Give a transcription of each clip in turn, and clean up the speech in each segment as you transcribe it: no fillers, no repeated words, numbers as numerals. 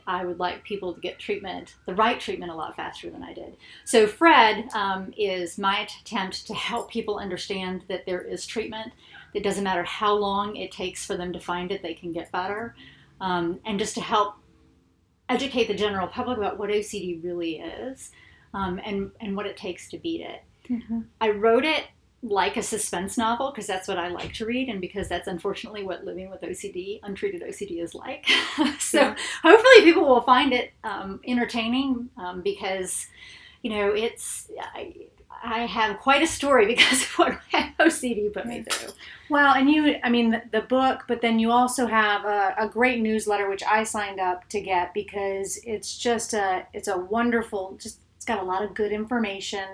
I would like people to get treatment, the right treatment, a lot faster than I did. So Fred is my attempt to help people understand that there is treatment. It doesn't matter how long it takes for them to find it, they can get better. And just to help educate the general public about what OCD really is, and what it takes to beat it. Mm-hmm. I wrote it like a suspense novel because that's what I like to read, and because that's unfortunately what living with OCD, untreated OCD, is like. So hopefully people will find it entertaining, because I have quite a story because of what OCD put me through. Well, and the book, but then you also have a great newsletter, which I signed up to get because it's a wonderful, it's got a lot of good information.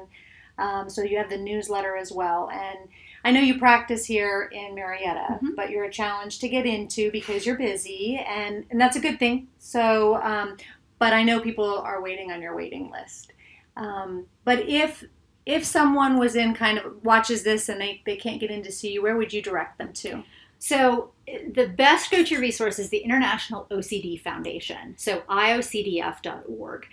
So you have the newsletter as well. And I know you practice here in Marietta, but you're a challenge to get into because you're busy, and that's a good thing. So, but I know people are waiting on your waiting list. But if someone was watches this and they can't get in to see you, where would you direct them to? So the best go-to resource is the International OCD Foundation, so iocdf.org.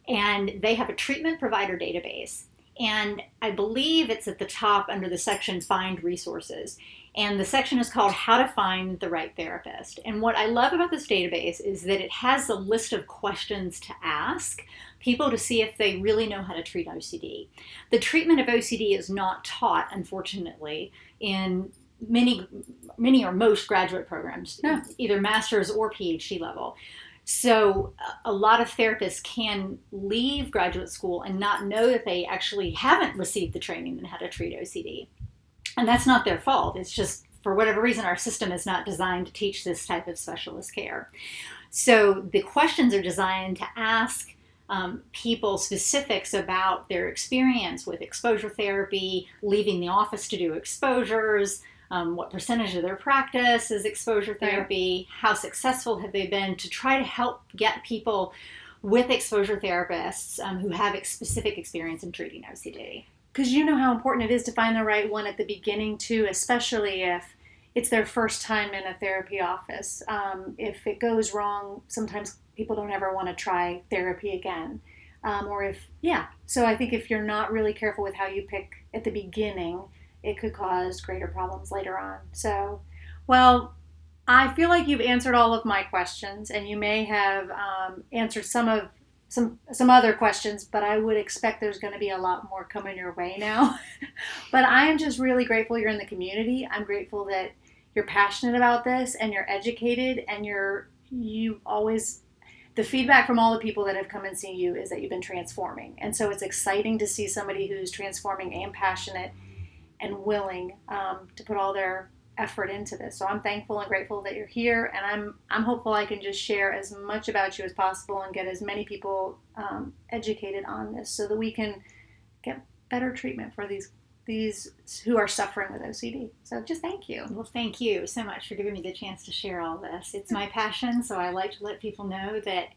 And they have a treatment provider database. And I believe it's at the top under the section Find Resources. And the section is called How to Find the Right Therapist. And what I love about this database is that it has a list of questions to ask people to see if they really know how to treat OCD. The treatment of OCD is not taught, unfortunately, in many or most graduate programs, either master's or PhD level. So a lot of therapists can leave graduate school and not know that they actually haven't received the training in how to treat OCD. And that's not their fault. It's just, for whatever reason, our system is not designed to teach this type of specialist care. So the questions are designed to ask people specifics about their experience with exposure therapy, leaving the office to do exposures, what percentage of their practice is exposure therapy, how successful have they been, to try to help get people with exposure therapists who have specific experience in treating OCD. Because you know how important it is to find the right one at the beginning too, especially if it's their first time in a therapy office. If it goes wrong, sometimes people don't ever want to try therapy again. So I think if you're not really careful with how you pick at the beginning, it could cause greater problems later on. So, well, I feel like you've answered all of my questions, and you may have answered some other questions, but I would expect there's going to be a lot more coming your way now. But I am just really grateful you're in the community. I'm grateful that you're passionate about this and you're educated, and the feedback from all the people that have come and seen you is that you've been transforming. And so it's exciting to see somebody who's transforming and passionate and willing to put all their effort into this. So I'm thankful and grateful that you're here, and I'm hopeful I can just share as much about you as possible and get as many people educated on this so that we can get better treatment for these who are suffering with OCD. So just thank you. Well, thank you so much for giving me the chance to share all this. It's my passion, so I like to let people know that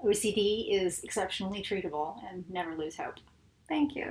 OCD is exceptionally treatable, and never lose hope. Thank you.